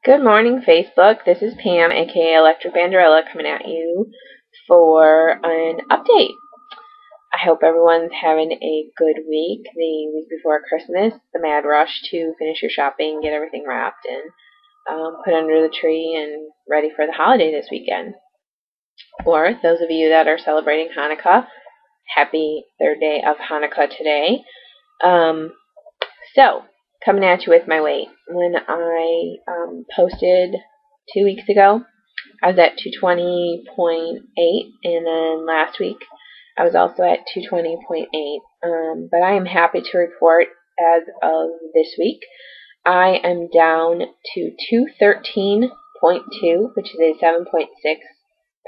Good morning, Facebook. This is Pam, aka Electric Banderella, coming at you for an update. I hope everyone's having a good week. The week before Christmas, the mad rush to finish your shopping, get everything wrapped, and put under the tree and ready for the holiday this weekend. Or those of you that are celebrating Hanukkah, happy third day of Hanukkah today. So, coming at you with my weight. When I posted 2 weeks ago, I was at 220.8, and then last week I was also at 220.8. But I am happy to report as of this week, I am down to 213.2, which is a 7.6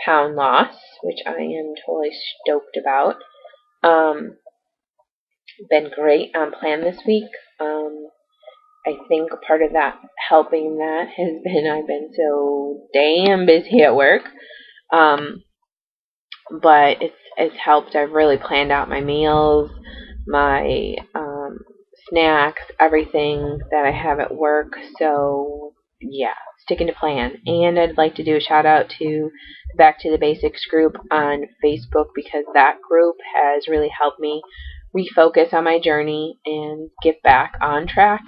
pound loss, which I am totally stoked about. Been great on plan this week. I think part of that helping that has been I've been so damn busy at work. But it's helped. I've really planned out my meals, my snacks, everything that I have at work. So yeah, sticking to plan. And I'd like to do a shout out to the Back to the Basics group on Facebook, because that group has really helped me refocus on my journey and get back on track.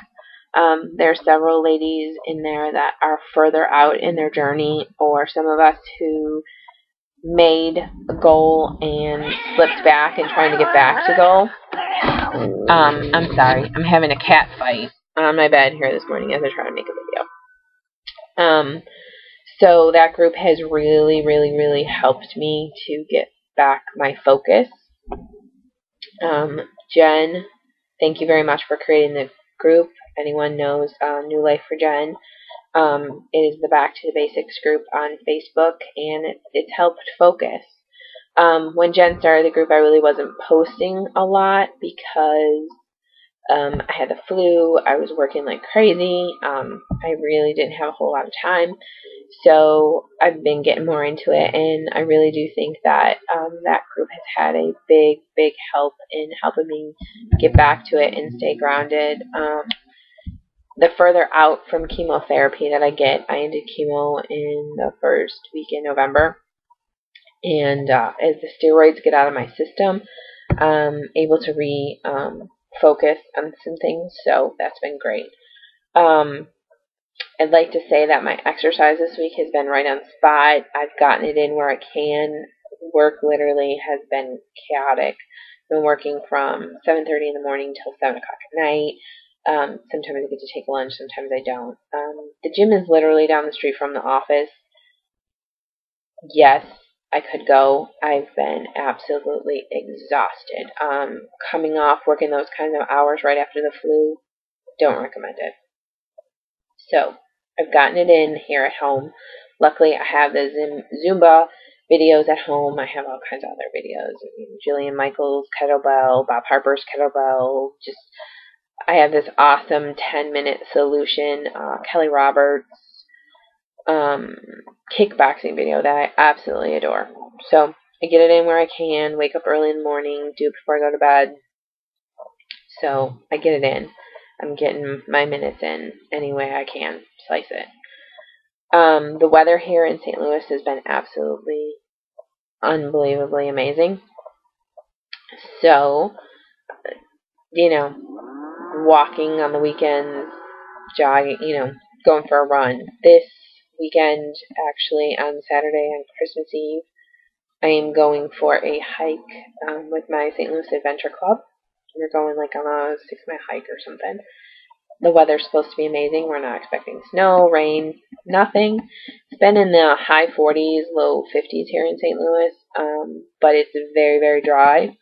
There are several ladies in there that are further out in their journey, or some of us who made a goal and slipped back and trying to get back to goal. I'm sorry, I'm having a cat fight on my bed here this morning as I try to make a video. So that group has really helped me to get back my focus. Jen, thank you very much for creating the group. Anyone knows New Life for Jen. It is the Back to the Basics group on Facebook, and it's helped focus. When Jen started the group, I really wasn't posting a lot because I had the flu. I was working like crazy. I really didn't have a whole lot of time. So I've been getting more into it, and I really do think that that group has had a big help in helping me get back to it and stay grounded. The further out from chemotherapy that I get, I ended chemo in the first week in November. And as the steroids get out of my system, I'm able to focus on some things, so that's been great. I'd like to say that my exercise this week has been right on spot. I've gotten it in where I can. Work literally has been chaotic. I've been working from 7:30 in the morning till 7 o'clock at night. Sometimes I get to take lunch, sometimes I don't. The gym is literally down the street from the office. Yes, I could go. I've been absolutely exhausted. Coming off working those kinds of hours right after the flu, don't recommend it. So, I've gotten it in here at home. Luckily, I have the Zumba videos at home. I have all kinds of other videos. Jillian Michaels' kettlebell, Bob Harper's kettlebell. I have this awesome 10-minute solution, Kelly Roberts' kickboxing video that I absolutely adore. So, I get it in where I can, wake up early in the morning, do it before I go to bed. So, I get it in. I'm getting my minutes in any way I can slice it. The weather here in St. Louis has been absolutely unbelievably amazing. So, walking on the weekends, jogging, going for a run. This weekend, actually, on Saturday, on Christmas Eve, I am going for a hike with my St. Louis Adventure Club. We're going like on a 6-mile hike or something. The weather's supposed to be amazing. We're not expecting snow, rain, nothing. It's been in the high 40s, low 50s here in St. Louis, but it's very dry,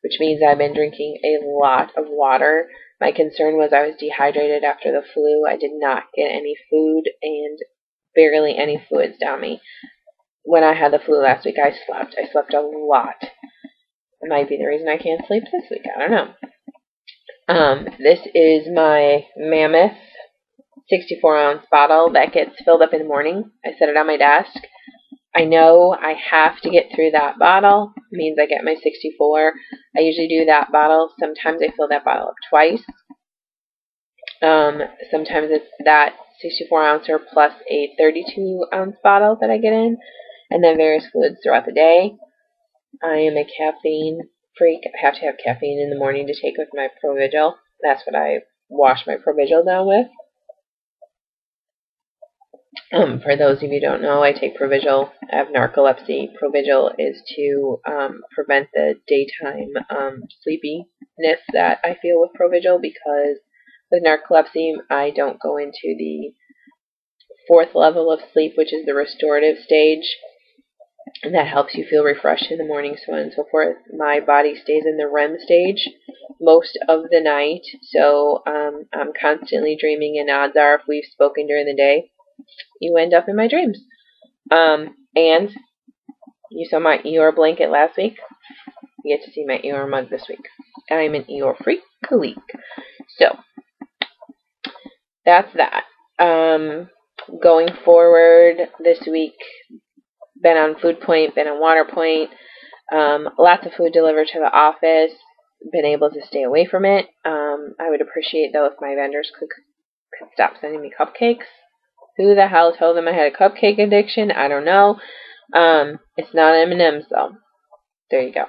which means I've been drinking a lot of water. My concern was I was dehydrated after the flu. I did not get any food and barely any fluids down me. When I had the flu last week, I slept. I slept a lot. It might be the reason I can't sleep this week. I don't know. This is my Mammoth 64-ounce bottle that gets filled up in the morning. I set it on my desk. I know I have to get through that bottle. It means I get my 64. I usually do that bottle. Sometimes I fill that bottle up twice. Sometimes that 64 ouncer plus a 32 ounce bottle that I get in, and then various fluids throughout the day. I am a caffeine freak. I have to have caffeine in the morning to take with my Provigil. That's what I wash my Provigil down with. For those of you who don't know, I take Provigil. I have narcolepsy. Provigil is to prevent the daytime sleepiness that I feel with Provigil, because with narcolepsy, I don't go into the fourth level of sleep, which is the restorative stage, and that helps you feel refreshed in the morning, so on and so forth. My body stays in the REM stage most of the night, so I'm constantly dreaming, and odds are if we've spoken during the day, you end up in my dreams. And you saw my Eeyore blanket last week. You get to see my Eeyore mug this week. I'm an Eeyore freak week. So, that's that. Going forward this week, been on Food Point, been on Water Point, lots of food delivered to the office, been able to stay away from it. I would appreciate, though, if my vendors could stop sending me cupcakes. Who the hell told them I had a cupcake addiction? I don't know. It's not M&M's, though. There you go.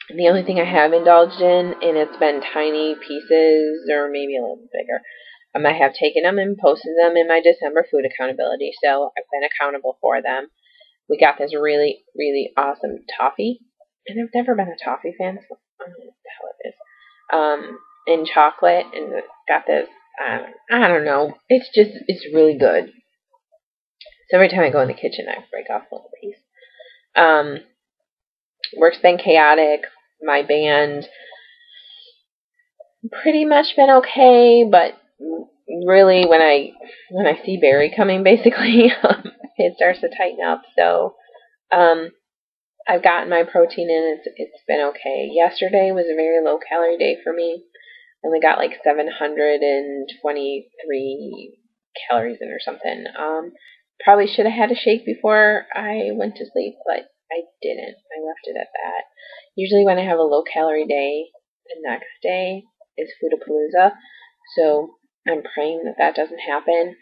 The only thing I have indulged in, and it's been tiny pieces, or maybe a little bit bigger, I have taken them and posted them in my December food accountability, so I've been accountable for them. We got this really, really awesome toffee, and I've never been a toffee fan, so I don't know what the hell it is. In chocolate, and got this, I don't know, it's really good. So every time I go in the kitchen, I break off a little piece. Work's been chaotic. My band pretty much been okay, but really when I see Barry coming, basically, it starts to tighten up. So I've gotten my protein in. It's been okay. Yesterday was a very low calorie day for me. I only got like 723 calories in or something. Probably should have had a shake before I went to sleep, but I didn't. I left it at that. Usually when I have a low calorie day, the next day is Foodapalooza, so I'm praying that that doesn't happen.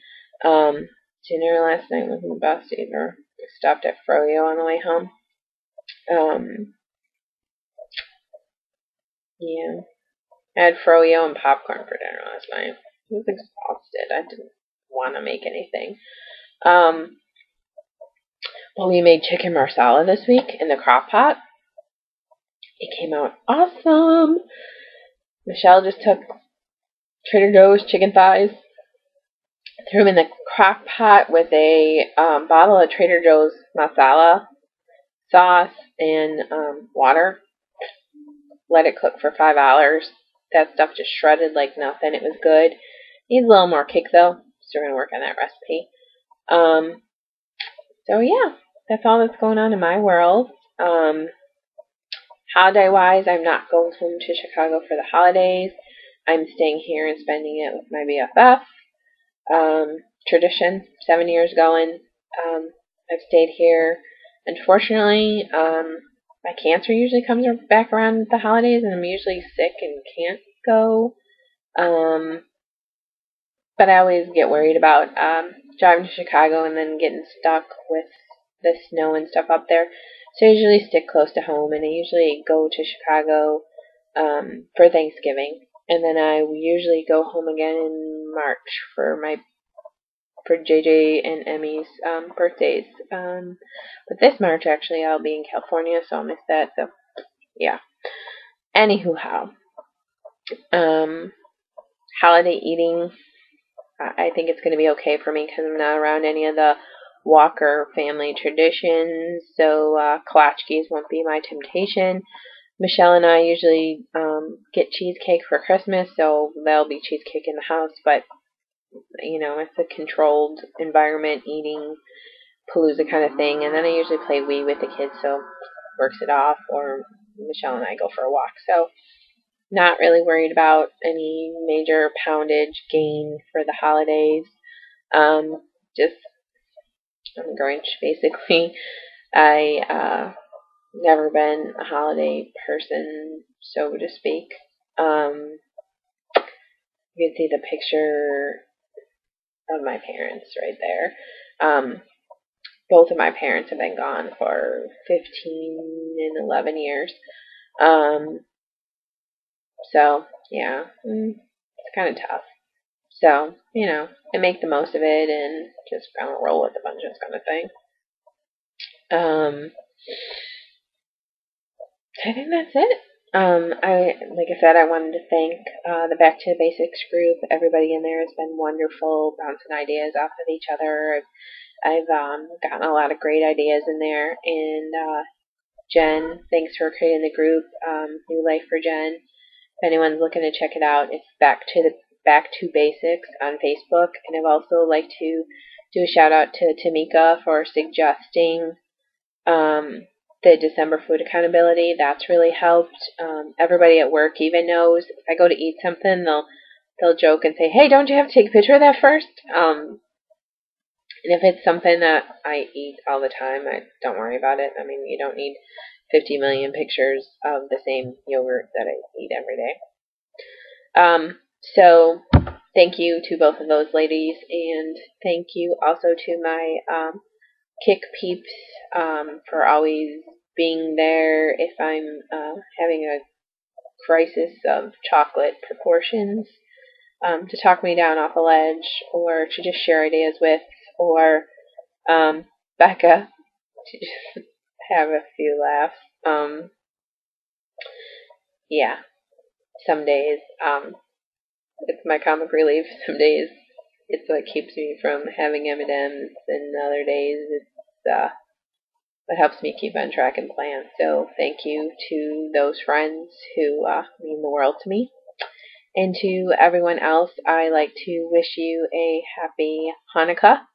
Dinner last night wasn't the best either. I stopped at Froyo on the way home. Yeah. I had froyo and popcorn for dinner last night. I was exhausted. I didn't want to make anything. Well, we made chicken marsala this week in the crock pot. It came out awesome. Michelle just took Trader Joe's chicken thighs, threw them in the crock pot with a bottle of Trader Joe's masala sauce and water. Let it cook for 5 hours. That stuff just shredded like nothing. It was good. Needs a little more kick though, so we're going to work on that recipe. So yeah, that's all that's going on in my world. Holiday wise, I'm not going home to Chicago for the holidays. I'm staying here and spending it with my BFF. Tradition, 7 years going. I've stayed here. Unfortunately, my cancer usually comes back around at the holidays, and I'm usually sick and can't go. But I always get worried about driving to Chicago and then getting stuck with the snow and stuff up there. So I usually stick close to home, and I usually go to Chicago for Thanksgiving. And then I usually go home again in March for JJ and Emmy's birthdays. But this March, actually, I'll be in California, so I'll miss that. So, yeah. Anywho, holiday eating, I think it's going to be okay for me because I'm not around any of the Walker family traditions, so kolaches won't be my temptation. Michelle and I usually get cheesecake for Christmas, so there'll be cheesecake in the house, but you know, it's a controlled environment eating palooza kind of thing. And then I usually play Wii with the kids, so works it off, or Michelle and I go for a walk. So not really worried about any major poundage gain for the holidays. Just I'm a Grinch, basically. I never been a holiday person, so to speak. You can see the picture of my parents right there. Both of my parents have been gone for 15 and 11 years. So, yeah, it's kind of tough. So, I make the most of it and just kind of roll with the punches kind of thing. I think that's it. Like I said, I wanted to thank the Back to the Basics group. Everybody in there has been wonderful, bouncing ideas off of each other. I've gotten a lot of great ideas in there, and Jen, thanks for creating the group, New Life for Jen. If anyone's looking to check it out, it's Back to Basics on Facebook, and I'd also like to do a shout out to Tamika for suggesting the December food accountability. That's really helped. Everybody at work even knows if I go to eat something, they'll joke and say, "Hey, don't you have to take a picture of that first?" And if it's something that I eat all the time, don't worry about it. I mean, you don't need 50 million pictures of the same yogurt that I eat every day. So thank you to both of those ladies, and thank you also to my Kick peeps for always being there if I'm having a crisis of chocolate proportions, to talk me down off a ledge, or to just share ideas with, or Becca to just have a few laughs. Yeah, some days it's my comic relief. Some days it's what keeps me from having M&Ms, and other days it's what helps me keep on track and plan. So thank you to those friends who mean the world to me. And to everyone else, I like to wish you a happy Hanukkah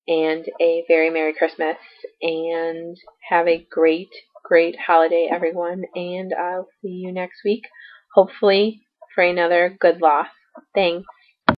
and a very Merry Christmas, and have a great, great holiday, everyone. And I'll see you next week, hopefully for another good loss. Thanks.